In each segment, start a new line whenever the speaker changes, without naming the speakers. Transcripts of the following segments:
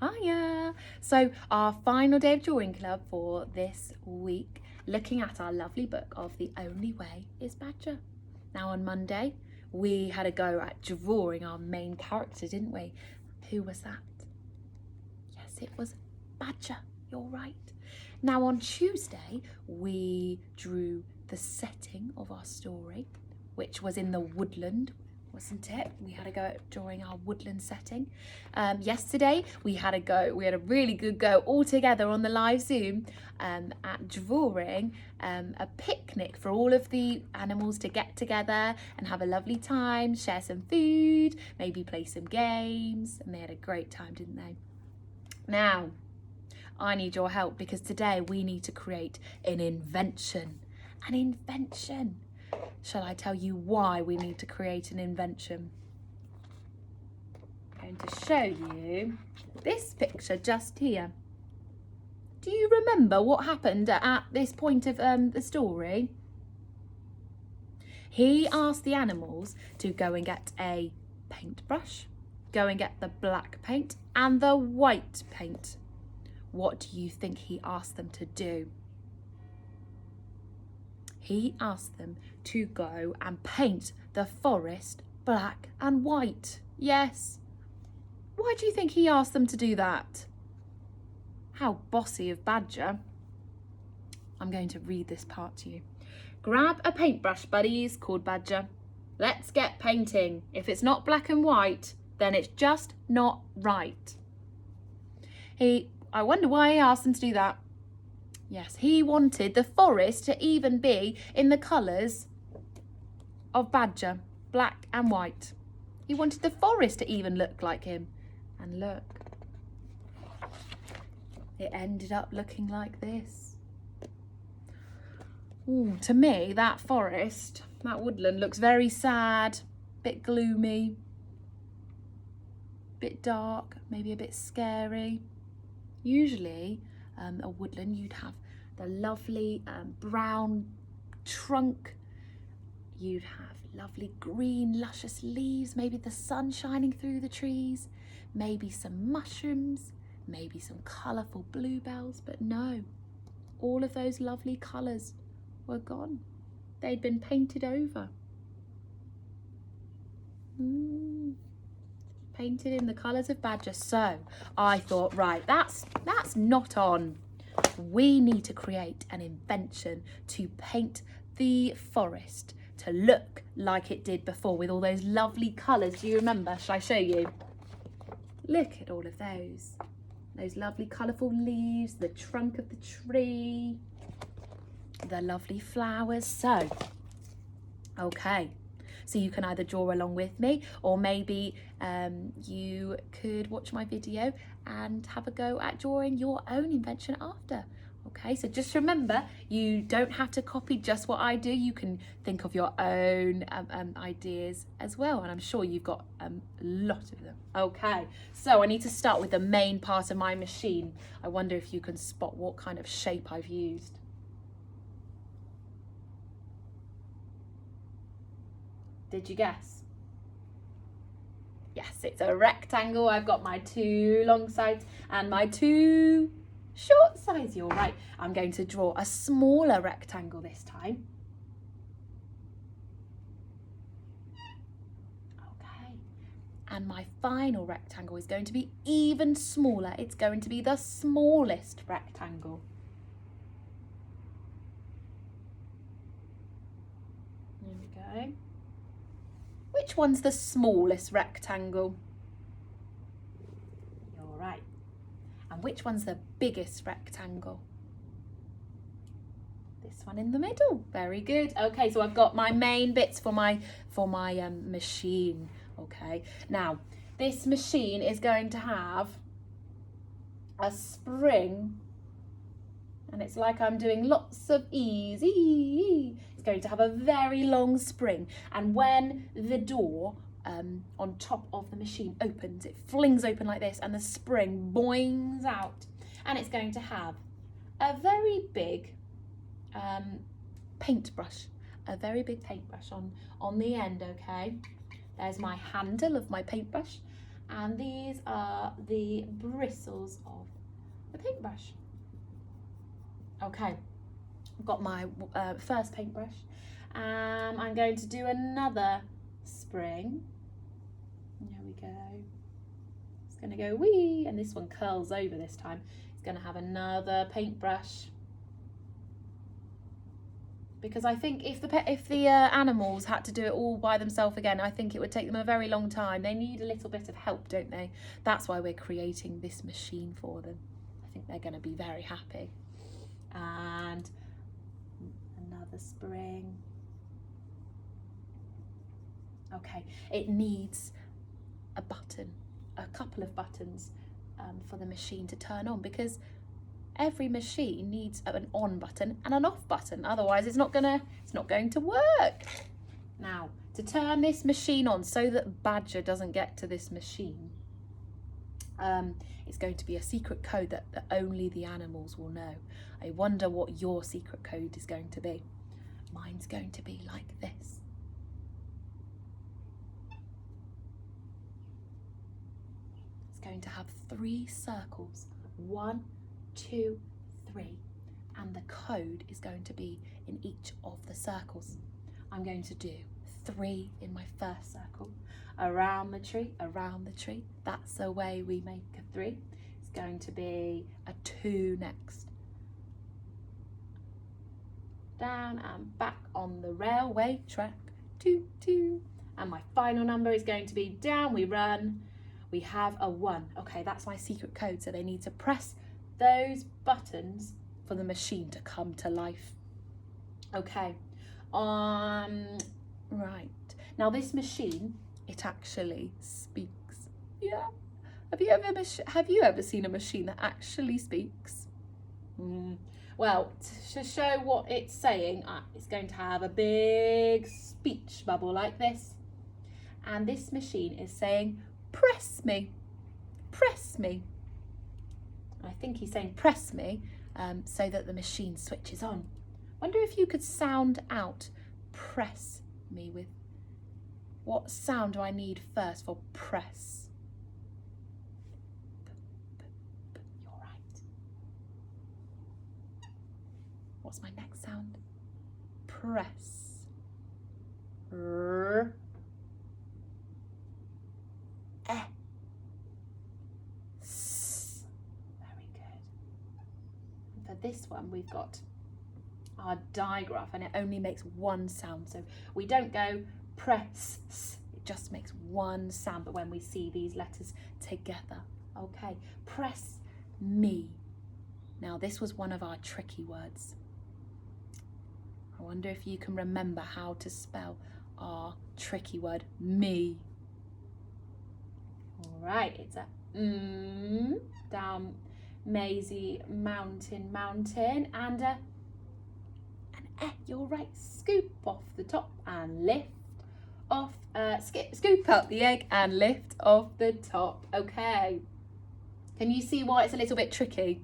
Hiya! So our final day of drawing club for this week, looking at our lovely book of The Only Way is Badger. Now on Monday, we had a go at drawing our main character, didn't we? Who was that? Yes, it was Badger, you're right. Now on Tuesday, we drew the setting of our story, which was in the woodland, wasn't it? We had a go at drawing our woodland setting. Yesterday we had a really good go all together on the live Zoom at drawing a picnic for all of the animals to get together and have a lovely time, share some food, maybe play some games, and they had a great time, didn't they? Now, I need your help because today we need to create an invention. An invention. Shall I tell you why we need to create an invention? I'm going to show you this picture just here. Do you remember what happened at this point of the story? He asked the animals to go and get a paintbrush, go and get the black paint and the white paint. What do you think he asked them to do? He asked them to go and paint the forest black and white. Yes. Why do you think he asked them to do that? How bossy of Badger. I'm going to read this part to you. Grab a paintbrush, buddies, called Badger. Let's get painting. If it's not black and white, then it's just not right. I wonder why he asked them to do that. Yes, he wanted the forest to even be in the colours of Badger, black and white. He wanted the forest to even look like him. And look, it ended up looking like this. Ooh, to me, that forest, that woodland looks very sad, bit gloomy, bit dark, maybe a bit scary. Usually, a woodland, you'd have the lovely brown trunk, you'd have lovely green luscious leaves, maybe the sun shining through the trees, maybe some mushrooms, maybe some colourful bluebells, but no, all of those lovely colours were gone. They'd been painted over. Painted in the colours of Badger. So I thought, right, that's not on. We need to create an invention to paint the forest to look like it did before with all those lovely colours. Do you remember? Shall I show you? Look at all of those. Those lovely colourful leaves, the trunk of the tree, the lovely flowers. So, okay. So you can either draw along with me, or maybe you could watch my video and have a go at drawing your own invention after. Okay, so just remember, you don't have to copy just what I do. You can think of your own ideas as well, and I'm sure you've got a lot of them. Okay, so I need to start with the main part of my machine. I wonder if you can spot what kind of shape I've used. Did you guess? Yes, it's a rectangle. I've got my two long sides and my two short sides. You're right. I'm going to draw a smaller rectangle this time. Okay. And my final rectangle is going to be even smaller. It's going to be the smallest rectangle. There we go. Which one's the smallest rectangle? You're right. And which one's the biggest rectangle? This one in the middle. Very good. Okay, so I've got my main bits for my machine. Okay, now this machine is going to have a spring, and it's like I'm doing lots of E's. It's going to have a very long spring, and when the door on top of the machine opens, it flings open like this, and the spring boings out, and it's going to have a very big paintbrush, on the end. Okay, there's my handle of my paintbrush, And these are the bristles of the paintbrush. Okay, I've got my first paintbrush, and I'm going to do another spring. There we go. It's going to go wee, and this one curls over this time. It's going to have another paintbrush. Because I think if the animals had to do it all by themselves again, I think it would take them a very long time. They need a little bit of help, don't they? That's why we're creating this machine for them. I think they're going to be very happy. And another spring. Okay, it needs a button, a couple of buttons for the machine to turn on, because every machine needs an on button and an off button. Otherwise, it's not going to work. Now, to turn this machine on so that Badger doesn't get to this machine, it's going to be a secret code that only the animals will know. I wonder what your secret code is going to be. Mine's going to be like this. It's going to have 3 circles. 1, 2, 3, and the code is going to be in each of the circles. I'm going to do 3 in my first circle, around the tree, that's the way we make a 3. It's going to be a 2 next, down and back on the railway track, 2, 2, and my final number is going to be down we run, we have a 1. Okay, that's my secret code, so they need to press those buttons for the machine to come to life. Okay, right. Now this machine, it actually speaks. Yeah. Have you ever seen a machine that actually speaks? Well, to show what it's saying, it's going to have a big speech bubble like this. And this machine is saying, press me, press me. I think he's saying press me so that the machine switches on. Wonder if you could sound out press me with, what sound do I need first for press? You're right. What's my next sound? Press. R. Eh. S. Very good. And for this one, we've got our digraph, and it only makes one sound. So we don't go press, it just makes one sound, but when we see these letters together. Okay, press me. Now this was one of our tricky words. I wonder if you can remember how to spell our tricky word, me. All right, it's a down Maisie mountain, and a you're right, scoop off the top and lift off, scoop out the egg and lift off the top. Okay, can you see why it's a little bit tricky?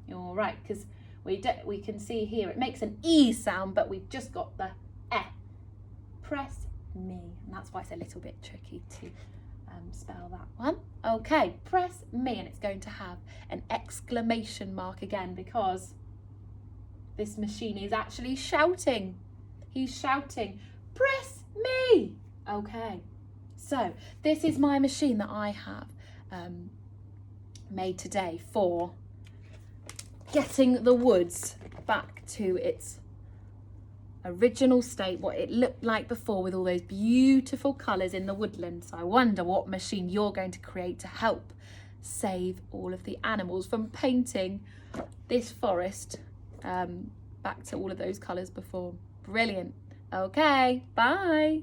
You're right, because we can see here it makes an E sound, but we've just got the eh. Press me, and that's why it's a little bit tricky to spell that one. Okay, press me, and it's going to have an exclamation mark again, because this machine is actually shouting. He's shouting, press me. Okay, so this is my machine that I have made today for getting the woods back to its original state, what it looked like before, with all those beautiful colours in the woodland. So I wonder what machine you're going to create to help save all of the animals from painting this forest back to all of those colours before. Brilliant. Okay, bye.